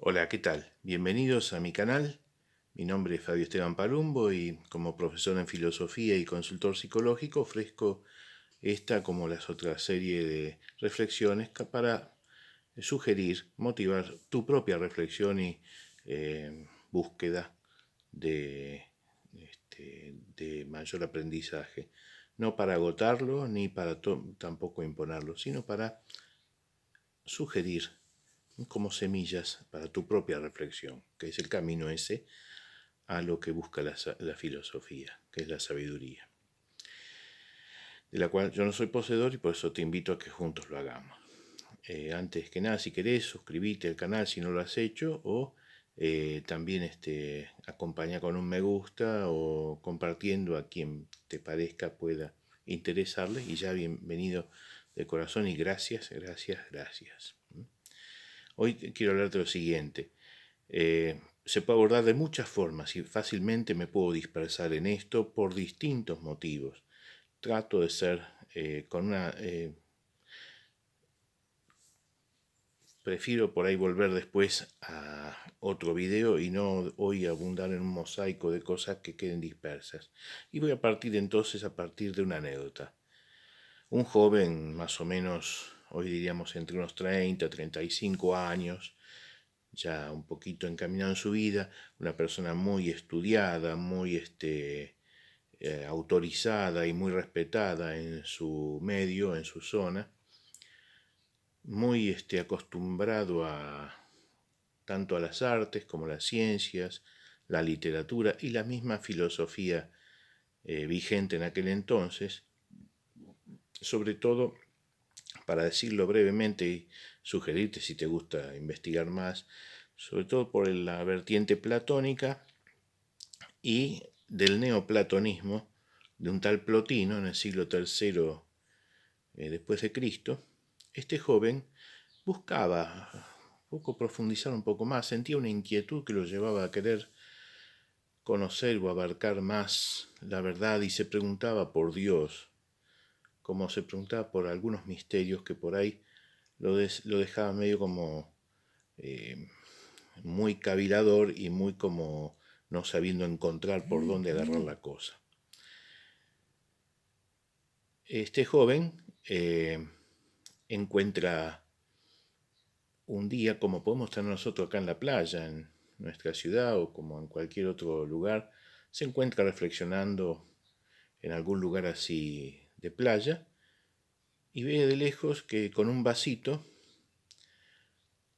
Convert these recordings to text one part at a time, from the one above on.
Hola, ¿qué tal? Bienvenidos a mi canal. Mi nombre es Fabio Esteban Palumbo y como profesor en filosofía y consultor psicológico ofrezco esta como las otras serie de reflexiones para sugerir, motivar tu propia reflexión y búsqueda de, de mayor aprendizaje. No para agotarlo ni para tampoco imponerlo, sino para sugerir como semillas para tu propia reflexión, que es el camino ese a lo que busca la filosofía, que es la sabiduría, de la cual yo no soy poseedor y por eso te invito a que juntos lo hagamos. Antes que nada, si querés, suscribite al canal si no lo has hecho, o también acompaña con un me gusta o compartiendo a quien te parezca pueda interesarle, y ya bienvenido de corazón y gracias, gracias, gracias. Hoy quiero hablarte de lo siguiente. Se puede abordar de muchas formas y fácilmente me puedo dispersar en esto por distintos motivos. Trato de ser con una... prefiero por ahí volver después a otro video y no hoy abundar en un mosaico de cosas que queden dispersas. Y voy a partir entonces a partir de una anécdota. Un joven más o menos, hoy diríamos entre unos 30, 35 años, ya un poquito encaminado en su vida, una persona muy estudiada, muy autorizada y muy respetada en su medio, en su zona, muy acostumbrado a tanto a las artes como las ciencias, la literatura y la misma filosofía vigente en aquel entonces, sobre todo, para decirlo brevemente y sugerirte si te gusta investigar más, sobre todo por la vertiente platónica y del neoplatonismo de un tal Plotino en el siglo III después de Cristo. Este joven buscaba profundizar un poco más, sentía una inquietud que lo llevaba a querer conocer o abarcar más la verdad y se preguntaba por Dios, como se preguntaba por algunos misterios que por ahí lo dejaba medio como muy cavilador y muy como no sabiendo encontrar por dónde agarrar la cosa. Este joven encuentra un día, como podemos tener nosotros acá en la playa, en nuestra ciudad o como en cualquier otro lugar, se encuentra reflexionando en algún lugar así de playa y ve de lejos que con un vasito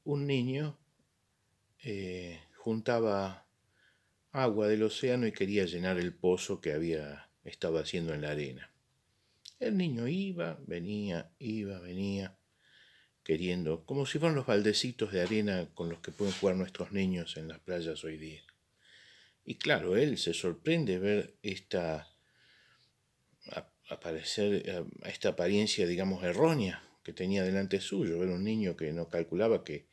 un niño juntaba agua del océano y quería llenar el pozo que había estado haciendo en la arena. El niño iba, venía, queriendo, como si fueran los baldecitos de arena con los que pueden jugar nuestros niños en las playas hoy día. Y claro, él se sorprende ver esta apariencia, digamos, errónea que tenía delante suyo, ver un niño que no calculaba que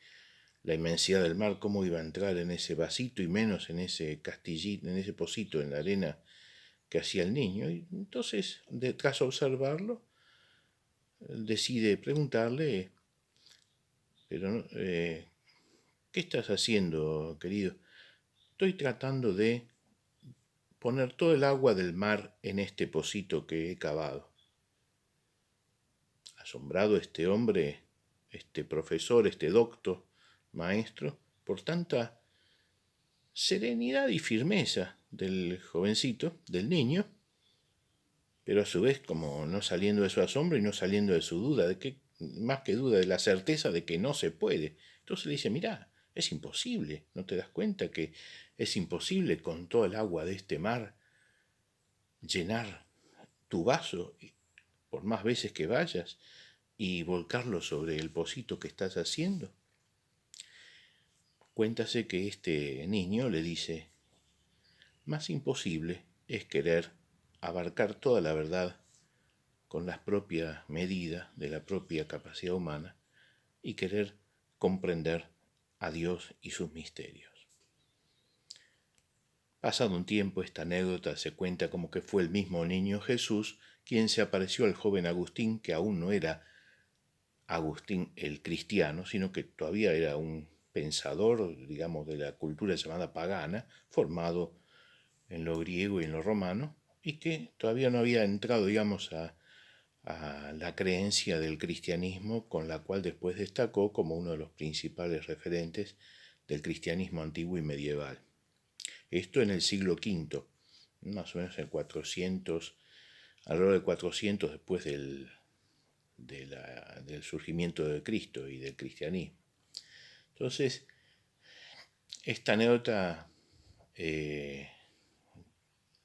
la inmensidad del mar, cómo iba a entrar en ese vasito y menos en ese castillito, en ese pocito en la arena que hacía el niño. Y entonces, tras observarlo, decide preguntarle, pero ¿qué estás haciendo, querido? Estoy tratando de poner todo el agua del mar en este pocito que he cavado. Asombrado este hombre, este profesor, este docto, maestro, por tanta serenidad y firmeza del jovencito, del niño, pero a su vez como no saliendo de su asombro y no saliendo de su duda, de que, más que duda, de la certeza de que no se puede. Entonces le dice, mirá, es imposible, ¿no te das cuenta que es imposible con todo el agua de este mar llenar tu vaso por más veces que vayas y volcarlo sobre el pocito que estás haciendo? Cuéntase que este niño le dice, más imposible es querer abarcar toda la verdad con las propias medidas de la propia capacidad humana y querer comprender a Dios y sus misterios. Pasado un tiempo, esta anécdota se cuenta como que fue el mismo niño Jesús quien se apareció al joven Agustín, que aún no era Agustín el cristiano, sino que todavía era un pensador, digamos, de la cultura llamada pagana, formado en lo griego y en lo romano, y que todavía no había entrado, digamos, a la creencia del cristianismo, con la cual después destacó como uno de los principales referentes del cristianismo antiguo y medieval. Esto en el siglo V, más o menos en 400, alrededor de 400 después del surgimiento de Cristo y del cristianismo. Entonces, esta anécdota,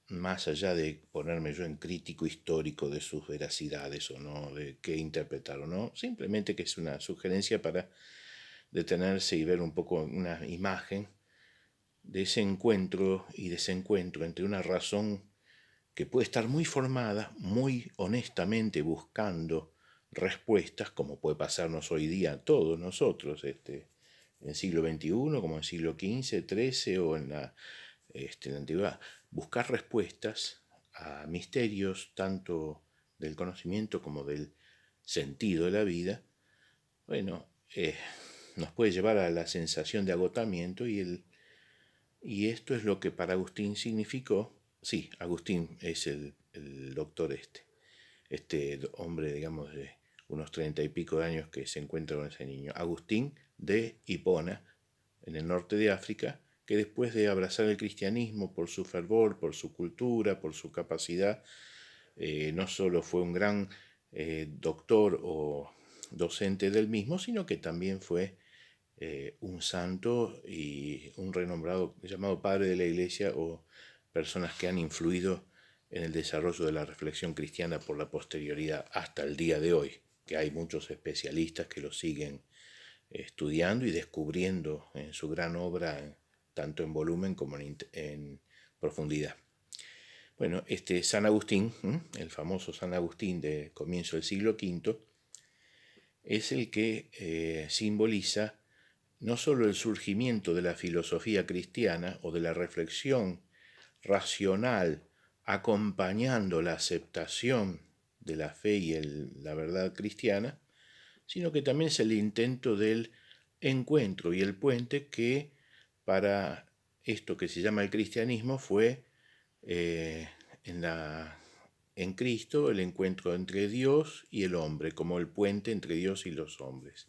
más allá de ponerme yo en crítico histórico de sus veracidades o no, de qué interpretar o no, simplemente que es una sugerencia para detenerse y ver un poco una imagen de ese encuentro y desencuentro entre una razón que puede estar muy formada, muy honestamente buscando respuestas, como puede pasarnos hoy día a todos nosotros, en el siglo XXI, como en el siglo XV, XIII o en la antigüedad, buscar respuestas a misterios tanto del conocimiento como del sentido de la vida, bueno, nos puede llevar a la sensación de agotamiento y esto es lo que para Agustín significó. Sí, Agustín es el doctor este hombre, digamos, de unos 30 y pico de años que se encuentra con ese niño. Agustín de Hipona, en el norte de África, que después de abrazar el cristianismo por su fervor, por su cultura, por su capacidad, no solo fue un gran doctor o docente del mismo, sino que también fue un santo y un renombrado llamado padre de la Iglesia, o personas que han influido en el desarrollo de la reflexión cristiana por la posterioridad hasta el día de hoy, que hay muchos especialistas que lo siguen estudiando y descubriendo en su gran obra, tanto en volumen como en profundidad. Bueno, este San Agustín, el famoso San Agustín de comienzo del siglo V, es el que simboliza no solo el surgimiento de la filosofía cristiana o de la reflexión racional acompañando la aceptación de la fe y la verdad cristiana, sino que también es el intento del encuentro y el puente que para esto que se llama el cristianismo fue en Cristo el encuentro entre Dios y el hombre, como el puente entre Dios y los hombres.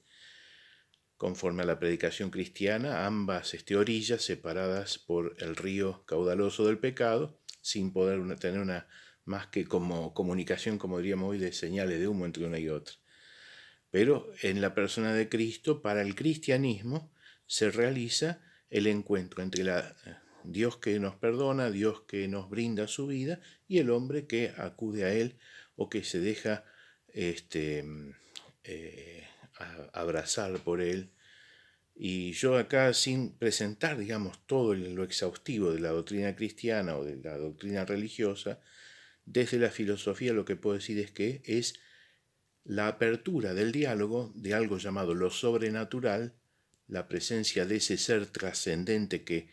Conforme a la predicación cristiana, ambas orillas separadas por el río caudaloso del pecado, sin poder tener una más que como comunicación, como diríamos hoy, de señales de humo entre una y otra. Pero en la persona de Cristo, para el cristianismo, se realiza el encuentro entre Dios que nos perdona, Dios que nos brinda su vida, y el hombre que acude a Él o que se deja abrazar por Él. Y yo acá, sin presentar, digamos, todo lo exhaustivo de la doctrina cristiana o de la doctrina religiosa, desde la filosofía lo que puedo decir es que es la apertura del diálogo de algo llamado lo sobrenatural, la presencia de ese ser trascendente que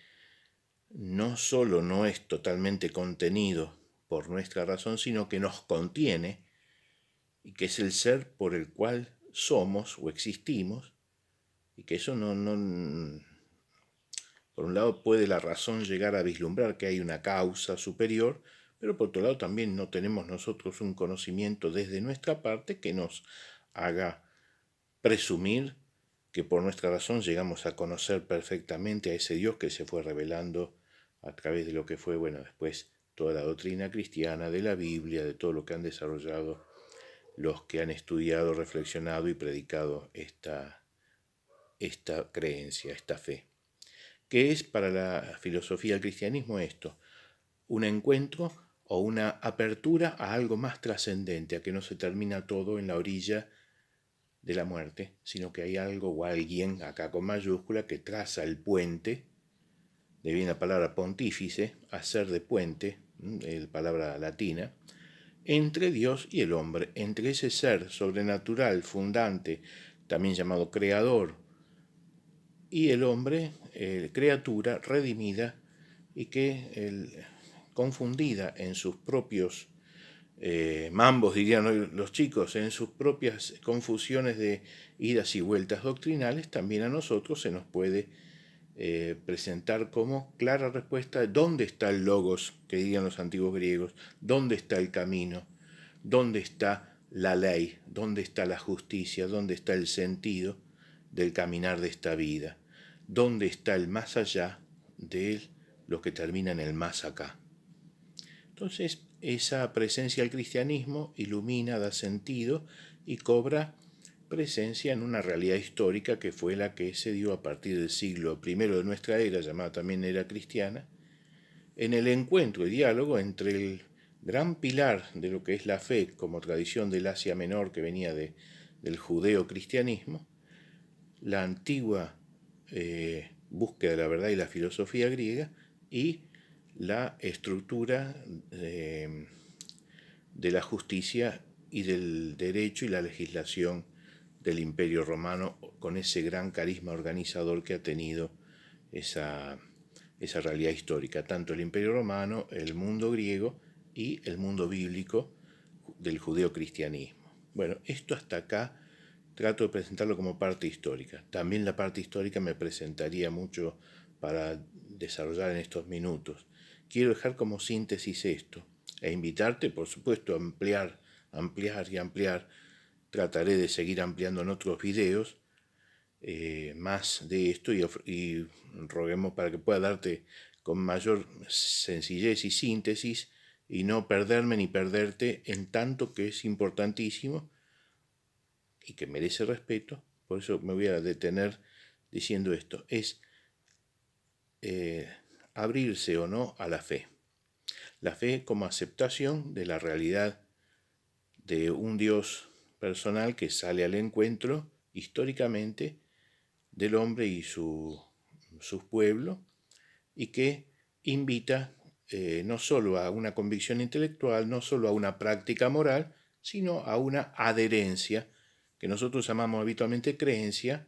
no solo no es totalmente contenido por nuestra razón, sino que nos contiene, y que es el ser por el cual somos o existimos, y que eso no por un lado puede la razón llegar a vislumbrar que hay una causa superior, pero por otro lado también no tenemos nosotros un conocimiento desde nuestra parte que nos haga presumir que por nuestra razón llegamos a conocer perfectamente a ese Dios que se fue revelando a través de lo que fue, bueno, después toda la doctrina cristiana, de la Biblia, de todo lo que han desarrollado los que han estudiado, reflexionado y predicado esta creencia, esta fe. ¿Qué es para la filosofía del cristianismo esto? Un encuentro o una apertura a algo más trascendente, a que no se termina todo en la orilla de la muerte, sino que hay algo o alguien, acá con mayúscula, que traza el puente, de bien la palabra pontífice, hacer de puente, palabra latina, entre Dios y el hombre, entre ese ser sobrenatural, fundante, también llamado creador, y el hombre, criatura redimida y que confundida en sus propios mambos, dirían hoy los chicos, en sus propias confusiones de idas y vueltas doctrinales, también a nosotros se nos puede presentar como clara respuesta de dónde está el logos, que dirían los antiguos griegos, dónde está el camino, dónde está la ley, dónde está la justicia, dónde está el sentido del caminar de esta vida, dónde está el más allá de lo que termina en el más acá. Entonces, esa presencia del cristianismo ilumina, da sentido y cobra presencia en una realidad histórica que fue la que se dio a partir del siglo I de nuestra era, llamada también era cristiana, en el encuentro y diálogo entre el gran pilar de lo que es la fe como tradición del Asia Menor que venía del judeo-cristianismo, la antigua búsqueda de la verdad y la filosofía griega y la estructura de la justicia y del derecho y la legislación del Imperio Romano, con ese gran carisma organizador que ha tenido esa realidad histórica, tanto el Imperio Romano, el mundo griego y el mundo bíblico del judeocristianismo. Bueno, esto hasta acá trato de presentarlo como parte histórica. También la parte histórica me presentaría mucho para desarrollar en estos minutos. Quiero dejar como síntesis esto e invitarte, por supuesto, a ampliar y ampliar. Trataré de seguir ampliando en otros videos más de esto y roguemos para que pueda darte con mayor sencillez y síntesis y no perderme ni perderte en tanto que es importantísimo y que merece respeto. Por eso me voy a detener diciendo esto, es abrirse o no a la fe. La fe como aceptación de la realidad de un Dios personal que sale al encuentro históricamente del hombre y su pueblo y que invita no solo a una convicción intelectual, no solo a una práctica moral, sino a una adherencia que nosotros llamamos habitualmente creencia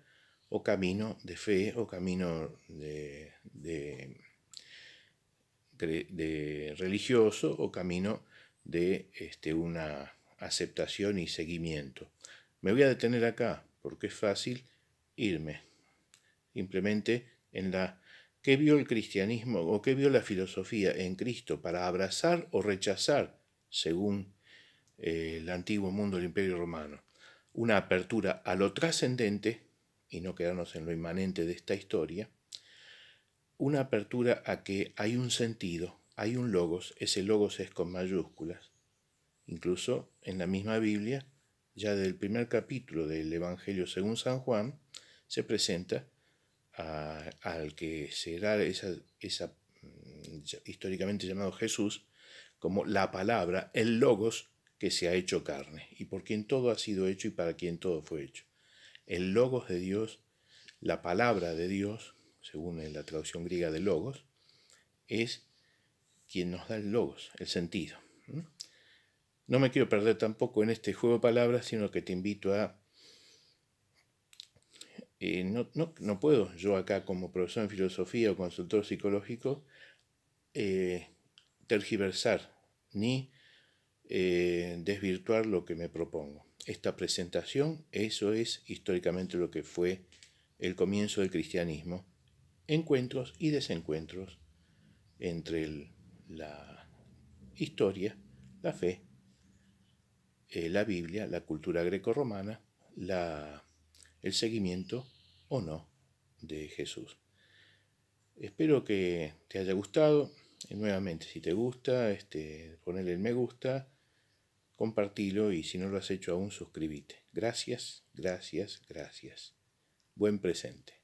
o camino de fe o camino de religioso o camino de una aceptación y seguimiento. Me voy a detener acá porque es fácil irme simplemente en qué vio el cristianismo o qué vio la filosofía en Cristo para abrazar o rechazar, según el antiguo mundo del Imperio Romano, una apertura a lo trascendente y no quedarnos en lo inmanente de esta historia, una apertura a que hay un sentido, hay un logos, ese logos es con mayúsculas. Incluso en la misma Biblia, ya del primer capítulo del Evangelio según San Juan, se presenta al que será históricamente llamado Jesús como la palabra, el logos que se ha hecho carne y por quien todo ha sido hecho y para quien todo fue hecho. El logos de Dios, la palabra de Dios, según la traducción griega de logos, es quien nos da el logos, el sentido. No me quiero perder tampoco en este juego de palabras, sino que te invito a... no puedo yo acá como profesor en filosofía o consultor psicológico tergiversar ni desvirtuar lo que me propongo. Esta presentación, eso es históricamente lo que fue el comienzo del cristianismo, encuentros y desencuentros entre la historia, la fe, la Biblia, la cultura grecorromana, el seguimiento o no de Jesús. Espero que te haya gustado. Nuevamente, si te gusta, ponle el me gusta, compartilo y si no lo has hecho aún, suscríbete. Gracias, gracias, gracias. Buen presente.